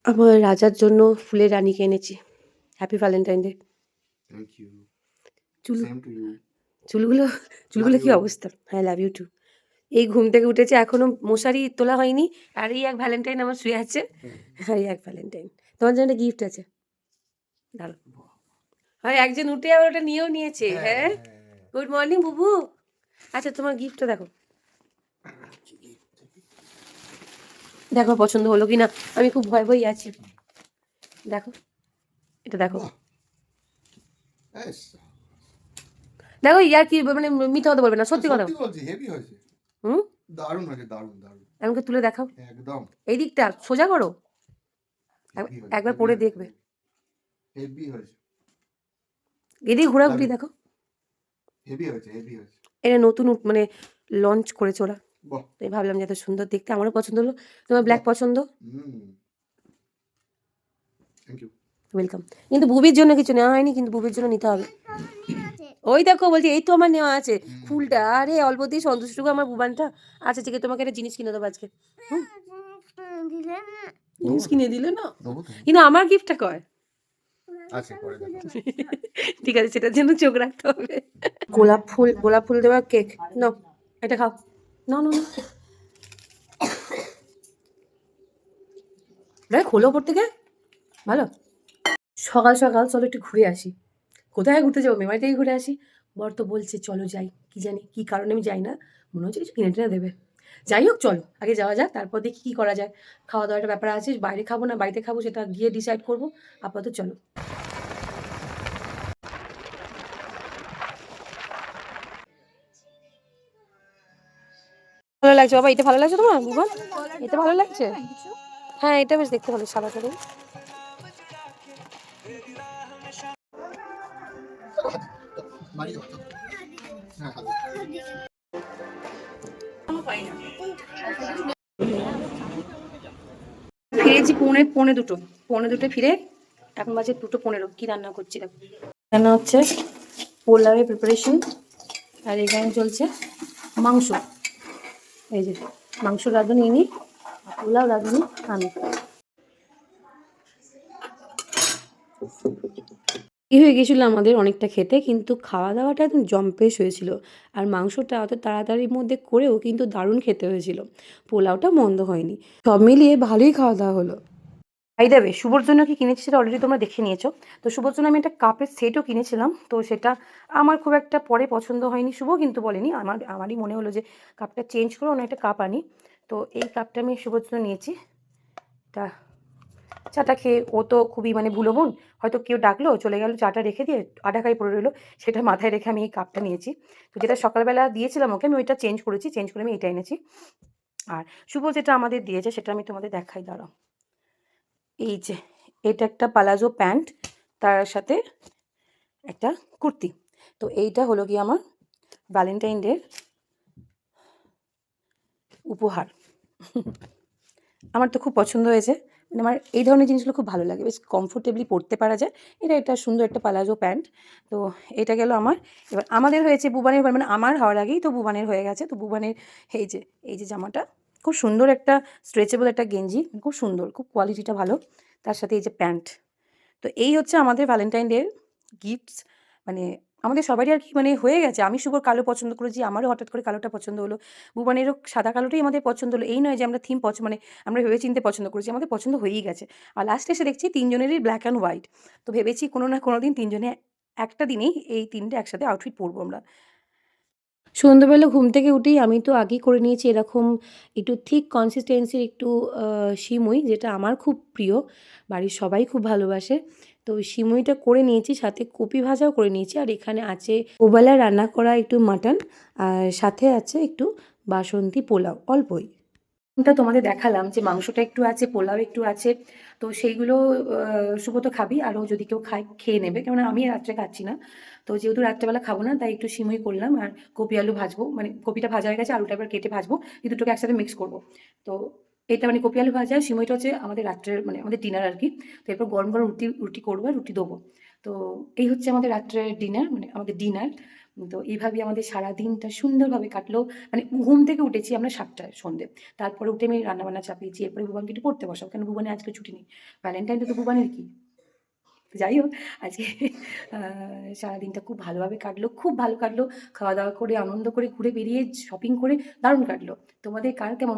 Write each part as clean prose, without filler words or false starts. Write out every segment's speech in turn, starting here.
আমার রাজার জন্য ফুলের রানীকে এনেছি। Happy Valentine Day. Thank you. চুল সেম টু ইউ। চুলগুলো লাভ চুলগুলো কি ইউ। অবস্থা? হ্যাঁ, লাভ ইউ টু। এই ঘুম থেকে উঠেছে, এখনো মশারি তোলা হয়নি। আর এই এক ভ্যালেন্টাইন আমার শুয়ে আছে। আর এই এক ভ্যালেন্টাইন। তোমার জন্য একটা গিফট আছে। দাঁড়াও। আর একজন উঠে আবার ওটা নিয়েও নিয়েছে। হ্যাঁ? গুড মর্নিং বুবু। আচ্ছা, তোমার গিফটটা দেখো। দেখো পছন্দ হলো কিনা। আমি খুব ভয় ভয় আছি। দেখো, এটা দেখো। দেখো, ইয়ার কি মানে মিথ্যা কথা বলবে না, সত্যি কথা। সত্যি বলছি, হেভি হয়েছে। হুম, দারুণ হয়েছে, দারুণ দারুণ। আমাকে তুলে দেখাও। একদম এই দিকটা সোজা করো। হেভি হয়েছে, একবার হেভি পরে হয়েছে, দেখবে। হেভি হয়েছে, এদিকে ঘোরাঘুরি দেখো। হেভি হয়েছে, হেভি হয়েছে। এটা নতুন মানে লঞ্চ করেছে ওরা। বাহ, তাই ভাবলাম যে এত সুন্দর দেখতে, আমারও পছন্দ হলো। তোমার ব্ল্যাক বাহ। পছন্দ? Thank you. ওয়েলকাম। কিন্তু বুবির জন্য কিছু নেওয়া হয়নি, কিন্তু বুবির জন্য নিতে হবে। ওই দেখো, বলছি এই তো আমার নেওয়া আছে ফুলটা। আরে অল্পতেই সন্তুষ্টটুকু আমার বুবানটা। আচ্ছা ঠিক আছে, তোমাকে একটা জিনিস কিনে দেবো আজকে। হুম, জিনিস কিনে দিলে না, কিন্তু আমার গিফটটা কয়। আচ্ছা, পরে দেখো। ঠিক আছে, সেটার জন্য চোখ রাখতে হবে। গোলাপ ফুল দেওয়া কেক নাও, এটা খাও। নাও নাও নাও। দেখ খোলো ওপর থেকে। ভালো। সকাল সকাল চলো একটু ঘুরে আসি। কোথায় ঘুরতে যাবো? মেমারি থেকে ঘুরে আসি। বর তো বলছে চলো যাই, কি জানি কি কারণে আমি যাই না। মনে হচ্ছে কিছু কিনে টিনে দেবে। যাই হোক চলো আগে যাওয়া যাক, তারপর দেখি কি করা যায়। খাওয়া দাওয়ার একটা ব্যাপার আছে, বাইরে খাবো না বাড়িতে খাবো সেটা গিয়ে ডিসাইড করবো। আপাতত চলো। ভালো লাগছে বাবা, এটা ভালো লাগছে তোমার বুবন? এটা ভালো লাগছে? হ্যাঁ, এটা বেশ দেখতে ভালো, সাদা সাদা। ফিরেছি পৌনে দুটো ফিরে। এখন বাজে 2:15। কি রান্না করছি দেখো। রান্না হচ্ছে পোলাওয়ের প্রিপারেশন। আর এখানে চলছে মাংস। এই যে মাংস রাঁধুনি ইনি, পোলাও রাঁধুনি আমি। কি হয়ে গেছিলো আমাদের অনেকটা খেতে, কিন্তু খাওয়া দাওয়াটা একদম জম্পেশ হয়েছিল। আর মাংসটা অত তাড়াতাড়ির মধ্যে করেও কিন্তু দারুণ খেতে হয়েছিল। পোলাওটা মন্দ হয়নি। সব মিলিয়ে ভালোই খাওয়া দাওয়া হলো। তাই দেবে শুভর জন্য কি কিনেছি সেটা অলরেডি তোমরা দেখে নিয়েছো। তো শুভর জন্য আমি একটা কাপের সেটও কিনেছিলাম, তো সেটা আমার খুব একটা পরে পছন্দ হয়নি। শুভ কিন্তু বলেনি, আমারই মনে হলো যে কাপটা চেঞ্জ করে অন্য একটা কাপ আনি। তো এই কাপটা আমি শুভর জন্য নিয়েছি। তা চাটা খেয়ে ও তো খুবই মানে ভুলো মন, হয়তো কেউ ডাকলো চলে গেল, চাটা রেখে দিয়ে আটা খাই পড়ে রইলো, সেটা মাথায় রেখে আমি এই কাপটা নিয়েছি। তো যেটা সকালবেলা দিয়েছিলাম ওকে, আমি ওইটা চেঞ্জ করেছি, চেঞ্জ করে আমি এটা এনেছি। আর শুভ যেটা আমাদের দিয়েছে সেটা আমি তোমাদের দেখাই, দাঁড়াও। এই যে এটা একটা পালাজো প্যান্ট, তার সাথে একটা কুর্তি। তো এইটা হলো কি আমার ভ্যালেন্টাইন ডে উপহার। আমার তো খুব পছন্দ হয়েছে, মানে আমার এই ধরনের জিনিসগুলো খুব ভালো লাগে, বেশ কমফোর্টেবলি পরতে পারা যায়। এটা একটা সুন্দর একটা পালাজো প্যান্ট। তো এটা গেল আমার। এবার আমাদের হয়েছে বুবানের, মানে আমার হওয়ার আগেই তো বুবানের হয়ে গেছে। তো বুবানের এই যে জামাটা খুব সুন্দর, একটা স্ট্রেচেবল একটা গেঞ্জি, খুব সুন্দর, খুব কোয়ালিটিটা ভালো। তার সাথে এই যে প্যান্ট। তো এই হচ্ছে আমাদের ভ্যালেন্টাইন ডের গিফটস। মানে আমাদের সবারই আর কি মানে হয়ে গেছে। আমি শুভর কালো পছন্দ করেছি, আমারও হঠাৎ করে কালোটা পছন্দ হলো। ভুবনেরও সাদা কালোটাই আমাদের পছন্দ হলো। এই নয় যে আমরা থিম মানে আমরা ভেবে চিন্তে পছন্দ করেছি, আমাদের পছন্দ হয়েই গেছে। আর লাস্টে এসে দেখছি তিনজনেরই ব্ল্যাক অ্যান্ড হোয়াইট। তো ভেবেছি কোনো না কোনো দিন তিনজনে একটা দিনেই এই তিনটে একসাথে আউটফিট পরবো আমরা। সন্ধ্যাবেলা ঘুম থেকে উঠেই আমি তো আগেই করে নিয়েছি এরকম একটু থিক কনসিস্টেন্সির একটু সিমুই, যেটা আমার খুব প্রিয়, বাড়ির সবাই খুব ভালোবাসে। তো সিমুইটা করে নিয়েছি, সাথে কপি ভাজাও করে নিয়েছি। আর এখানে আছে ওবেলা রান্না করা একটু মাটন, আর সাথে আছে একটু বাসন্তী পোলাও অল্পই। ওটা তোমাদের দেখালাম যে মাংসটা একটু আছে, পোলাও একটু আছে। তো সেইগুলো শুভ তো খাবি, আরও যদি কেউ খায় খেয়ে নেবে, কেননা আমি রাত্রে খাচ্ছি না। তো যেহেতু রাত্রেবেলা খাবো না, তাই একটু সিমুই করলাম। আর কপি আলু ভাজবো, মানে কপিটা ভাজা হয়ে গেছে, আলুটা এবার কেটে ভাজবো, এই দুটোকে একসাথে মিক্স করবো। তো এটা মানে কপি আলু ভাজা, সিমুইটা হচ্ছে আমাদের রাত্রের মানে আমাদের ডিনার আর কি। তো এরপর গরম গরম রুটি রুটি করবো, রুটি দেবো। তো এই হচ্ছে আমাদের রাত্রের ডিনার, মানে আমাদের ডিনার। তো এইভাবেই আমাদের সারা দিনটা সুন্দরভাবে কাটলো। মানে ঘুম থেকে উঠেছি আমরা 7টায় সন্ধ্যে। তারপরে উঠে আমি রান্নাবান্না চাপিয়েছি। এরপরে বুবানকে একটু পড়তে বসাবো। কেন বুবানের আজকে ছুটি নেই। ভ্যালেন্টাইন ডে তো বুবানের কি? তো যাই হোক আজকে আ সারাদিনটা খুব ভালোভাবে কাটলো। খুব ভালো কাটলো। খাওয়া-দাওয়া করে, আনন্দ করে, ঘুরে বেরিয়ে, শপিং করে দারুণ কাটলো। তোমাদের কার কেমন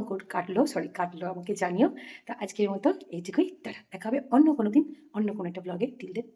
কাটলো আমাকে জানিও। তা আজকের মতো এইটুকুই। টাটা। দেখা হবে অন্য কোনো দিন, অন্য কোনো একটা ব্লগে। Till then